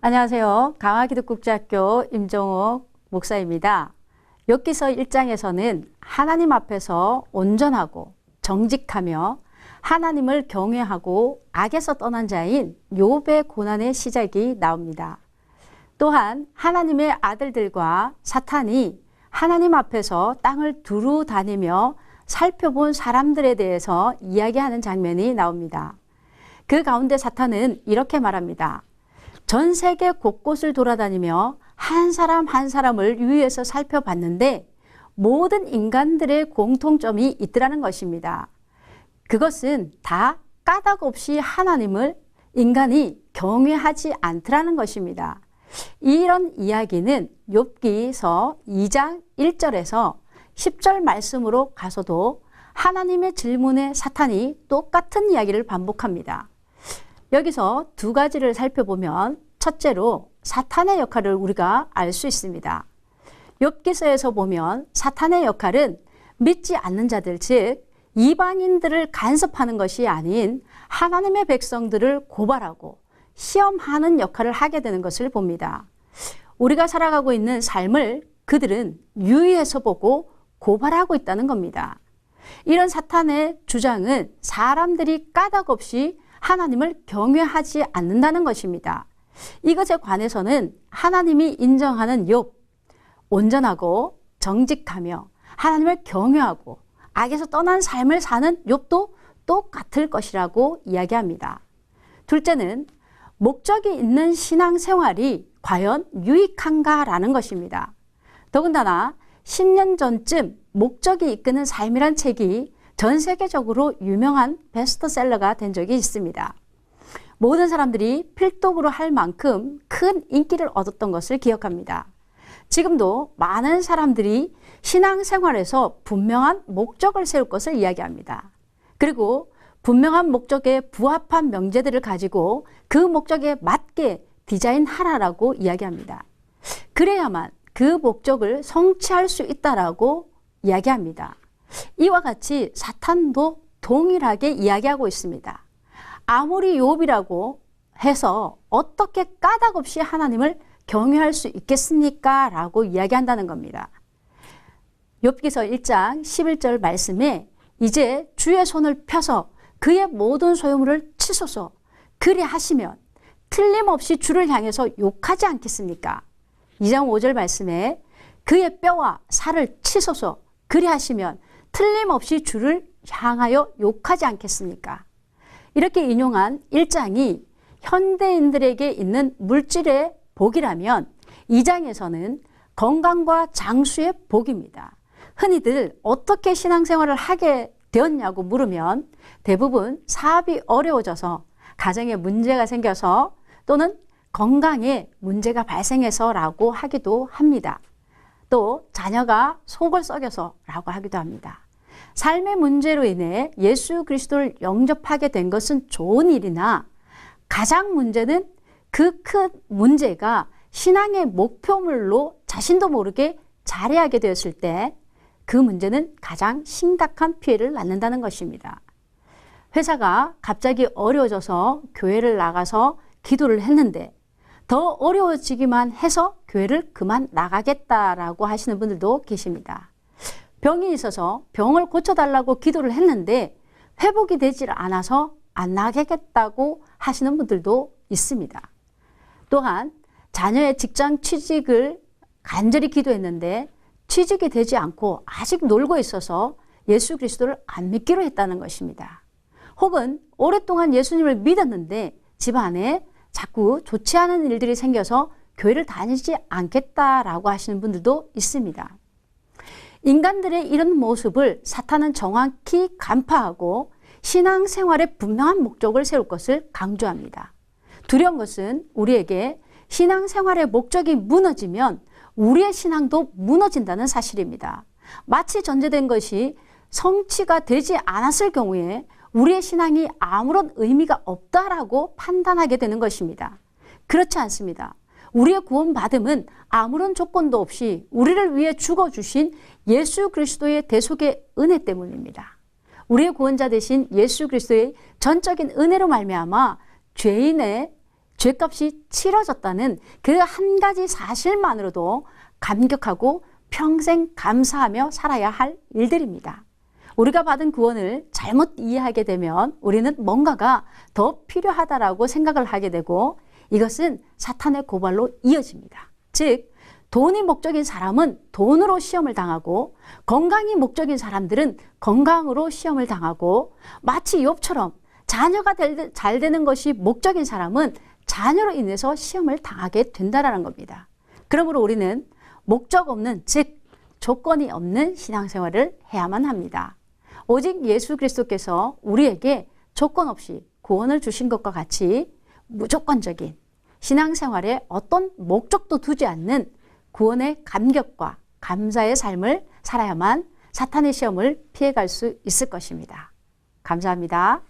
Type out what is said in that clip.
안녕하세요. 강화기독국제학교 임종옥 목사입니다. 욥기서 1장에서는 하나님 앞에서 온전하고 정직하며 하나님을 경외하고 악에서 떠난 자인 욥의 고난의 시작이 나옵니다. 또한 하나님의 아들들과 사탄이 하나님 앞에서 땅을 두루 다니며 살펴본 사람들에 대해서 이야기하는 장면이 나옵니다. 그 가운데 사탄은 이렇게 말합니다. 전 세계 곳곳을 돌아다니며 한 사람 한 사람을 유의해서 살펴봤는데 모든 인간들의 공통점이 있더라는 것입니다. 그것은 다 까닭 없이 하나님을 인간이 경외하지 않더라는 것입니다. 이런 이야기는 욥기서 2장 1절에서 10절 말씀으로 가서도 하나님의 질문에 사탄이 똑같은 이야기를 반복합니다. 여기서 두 가지를 살펴보면 첫째로 사탄의 역할을 우리가 알 수 있습니다. 욥기서에서 보면 사탄의 역할은 믿지 않는 자들, 즉 이방인들을 간섭하는 것이 아닌 하나님의 백성들을 고발하고 시험하는 역할을 하게 되는 것을 봅니다. 우리가 살아가고 있는 삶을 그들은 유의해서 보고 고발하고 있다는 겁니다. 이런 사탄의 주장은 사람들이 까닭 없이 하나님을 경외하지 않는다는 것입니다. 이것에 관해서는 하나님이 인정하는 욥, 온전하고 정직하며 하나님을 경외하고 악에서 떠난 삶을 사는 욥도 똑같을 것이라고 이야기합니다. 둘째는 목적이 있는 신앙생활이 과연 유익한가라는 것입니다. 더군다나 10년 전쯤 목적이 이끄는 삶이란 책이 전 세계적으로 유명한 베스트셀러가 된 적이 있습니다. 모든 사람들이 필독으로 할 만큼 큰 인기를 얻었던 것을 기억합니다. 지금도 많은 사람들이 신앙생활에서 분명한 목적을 세울 것을 이야기합니다. 그리고 분명한 목적에 부합한 명제들을 가지고 그 목적에 맞게 디자인하라라고 이야기합니다. 그래야만 그 목적을 성취할 수 있다라고 이야기합니다. 이와 같이 사탄도 동일하게 이야기하고 있습니다. 아무리 욥이라고 해서 어떻게 까닭 없이 하나님을 경외할 수 있겠습니까? 라고 이야기한다는 겁니다. 욥기서 1장 11절 말씀에 이제 주의 손을 펴서 그의 모든 소유물을 치소서 그리하시면 틀림없이 주를 향해서 욕하지 않겠습니까? 2장 5절 말씀에 그의 뼈와 살을 치소서 그리하시면 틀림없이 주를 향하여 욕하지 않겠습니까? 이렇게 인용한 1장이 현대인들에게 있는 물질의 복이라면 2장에서는 건강과 장수의 복입니다. 흔히들 어떻게 신앙생활을 하게 되었냐고 물으면 대부분 사업이 어려워져서 가정에 문제가 생겨서 또는 건강에 문제가 발생해서라고 하기도 합니다. 또 자녀가 속을 썩여서 라고 하기도 합니다. 삶의 문제로 인해 예수 그리스도를 영접하게 된 것은 좋은 일이나 가장 문제는 그 큰 문제가 신앙의 목표물로 자신도 모르게 자리하게 되었을 때 그 문제는 가장 심각한 피해를 낳는다는 것입니다. 회사가 갑자기 어려워져서 교회를 나가서 기도를 했는데 더 어려워지기만 해서 교회를 그만 나가겠다라고 하시는 분들도 계십니다. 병이 있어서 병을 고쳐달라고 기도를 했는데 회복이 되질 않아서 안 나가겠다고 하시는 분들도 있습니다. 또한 자녀의 직장 취직을 간절히 기도했는데 취직이 되지 않고 아직 놀고 있어서 예수 그리스도를 안 믿기로 했다는 것입니다. 혹은 오랫동안 예수님을 믿었는데 집안에 자꾸 좋지 않은 일들이 생겨서 교회를 다니지 않겠다라고 하시는 분들도 있습니다. 인간들의 이런 모습을 사탄은 정확히 간파하고 신앙생활에 분명한 목적을 세울 것을 강조합니다. 두려운 것은 우리에게 신앙생활의 목적이 무너지면 우리의 신앙도 무너진다는 사실입니다. 마치 전제된 것이 성취가 되지 않았을 경우에 우리의 신앙이 아무런 의미가 없다라고 판단하게 되는 것입니다. 그렇지 않습니다. 우리의 구원받음은 아무런 조건도 없이 우리를 위해 죽어주신 예수 그리스도의 대속의 은혜 때문입니다. 우리의 구원자 되신 예수 그리스도의 전적인 은혜로 말미암아 죄값이 치러졌다는 그 한 가지 사실만으로도 감격하고 평생 감사하며 살아야 할 일들입니다. 우리가 받은 구원을 잘못 이해하게 되면 우리는 뭔가가 더 필요하다라고 생각을 하게 되고 이것은 사탄의 고발로 이어집니다. 즉, 돈이 목적인 사람은 돈으로 시험을 당하고 건강이 목적인 사람들은 건강으로 시험을 당하고 마치 욥처럼 자녀가 잘 되는 것이 목적인 사람은 자녀로 인해서 시험을 당하게 된다는 겁니다. 그러므로 우리는 목적 없는, 즉 조건이 없는 신앙생활을 해야만 합니다. 오직 예수 그리스도께서 우리에게 조건 없이 구원을 주신 것과 같이 무조건적인 신앙생활에 어떤 목적도 두지 않는 구원의 감격과 감사의 삶을 살아야만 사탄의 시험을 피해갈 수 있을 것입니다. 감사합니다.